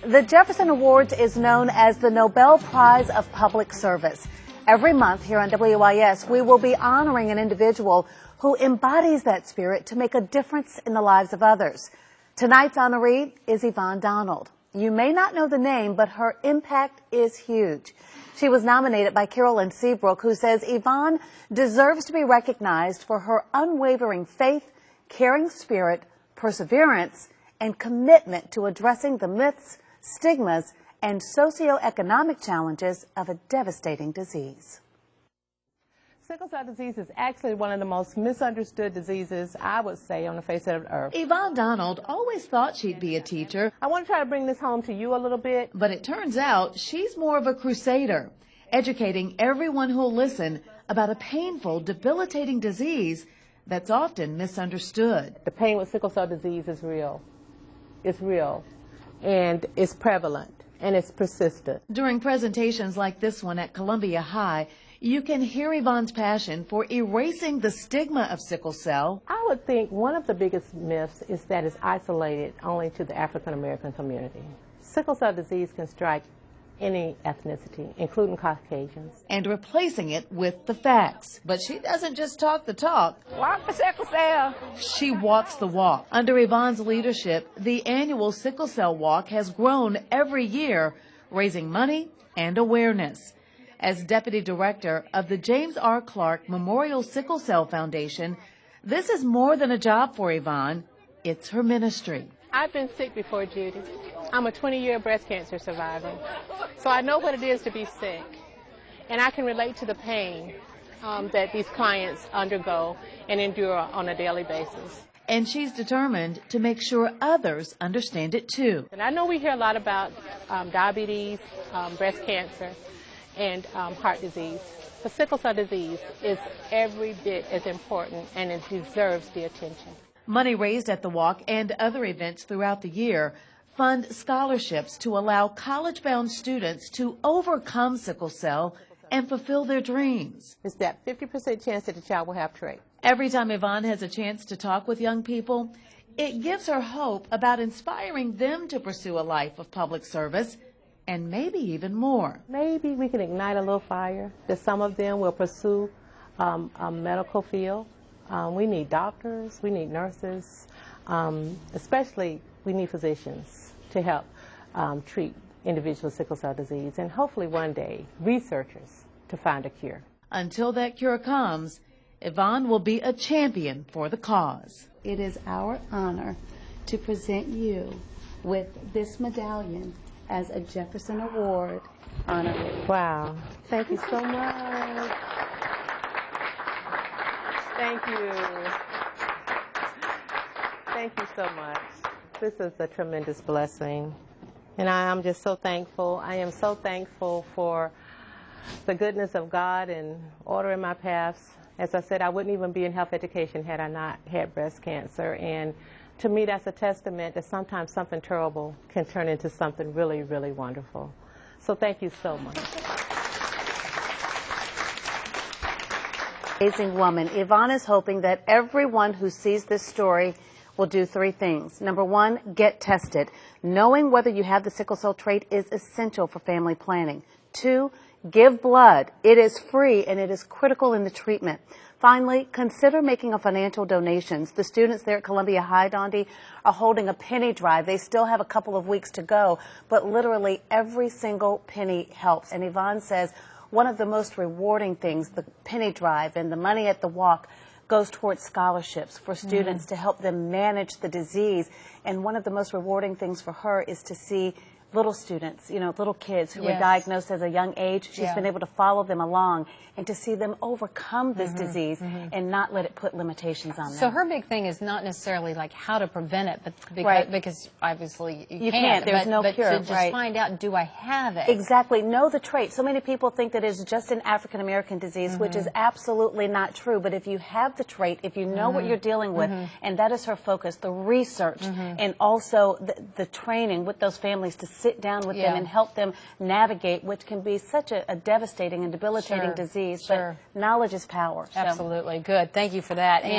The Jefferson Awards is known as the Nobel Prize of Public Service. Every month here on WIS, we will be honoring an individual who embodies that spirit to make a difference in the lives of others. Tonight's honoree is Yvonne Donald. You may not know the name, but her impact is huge. She was nominated by Carolyn Seabrook, who says Yvonne deserves to be recognized for her unwavering faith, caring spirit, perseverance, and commitment to addressing the myths, stigmas, and socioeconomic challenges of a devastating disease. Sickle cell disease is actually one of the most misunderstood diseases, I would say, on the face of the earth. Yvonne Donald always thought she'd be a teacher. I want to try to bring this home to you a little bit. But it turns out she's more of a crusader, educating everyone who'll listen about a painful, debilitating disease that's often misunderstood. The pain with sickle cell disease is real. It's real, and it's prevalent, and it's persistent. During presentations like this one at Columbia High, you can hear Yvonne's passion for erasing the stigma of sickle cell. I would think one of the biggest myths is that it's isolated only to the African American community. Sickle cell disease can strike any ethnicity, including Caucasians. And replacing it with the facts. But she doesn't just talk the talk. Walk the sickle cell. She walks the walk. Under Yvonne's leadership, the annual Sickle Cell Walk has grown every year, raising money and awareness. As Deputy Director of the James R. Clark Memorial Sickle Cell Foundation, this is more than a job for Yvonne. It's her ministry. I've been sick before, Judy. I'm a 20-year breast cancer survivor. So I know what it is to be sick. And I can relate to the pain that these clients undergo and endure on a daily basis. And she's determined to make sure others understand it too. And I know we hear a lot about diabetes, breast cancer, and heart disease. But sickle cell disease is every bit as important, and it deserves the attention. Money raised at the walk and other events throughout the year fund scholarships to allow college-bound students to overcome sickle cell and fulfill their dreams. It's that 50% chance that the child will have trait. Every time Yvonne has a chance to talk with young people, it gives her hope about inspiring them to pursue a life of public service and maybe even more. Maybe we can ignite a little fire that some of them will pursue a medical field. We need doctors, we need nurses, especially we need physicians to help treat individuals with sickle cell disease, and hopefully one day researchers to find a cure. Until that cure comes, Yvonne will be a champion for the cause. It is our honor to present you with this medallion as a Jefferson Award honoree. Wow, thank you so much. Thank you. Thank you so much. This is a tremendous blessing. And I am just so thankful. I am so thankful for the goodness of God and ordering my paths. As I said, I wouldn't even be in health education had I not had breast cancer. And to me, that's a testament that sometimes something terrible can turn into something really, really wonderful. So thank you so much. Amazing woman. Yvonne is hoping that everyone who sees this story will do three things. Number one, get tested. Knowing whether you have the sickle cell trait is essential for family planning. Two, give blood. It is free and it is critical in the treatment. Finally, consider making a financial donations. The students there at Columbia High, Dondi, are holding a penny drive. They still have a couple of weeks to go, but literally every single penny helps. And Yvonne says one of the most rewarding things, the penny drive and the money at the walk, goes towards scholarships for students to help them manage the disease. And one of the most rewarding things for her is to see little students, you know, little kids who were diagnosed at a young age. She's been able to follow them along and to see them overcome this disease and not let it put limitations on them. So her big thing is not necessarily like how to prevent it, but because obviously you can't. There's no cure. To just find out, do I have it? Exactly. Know the trait. So many people think that it's just an African American disease, which is absolutely not true. But if you have the trait, if you know what you're dealing with, and that is her focus, the research and also the training with those families to sit down with them and help them navigate, which can be such a devastating and debilitating disease. But knowledge is power. Absolutely. Good. Thank you for that.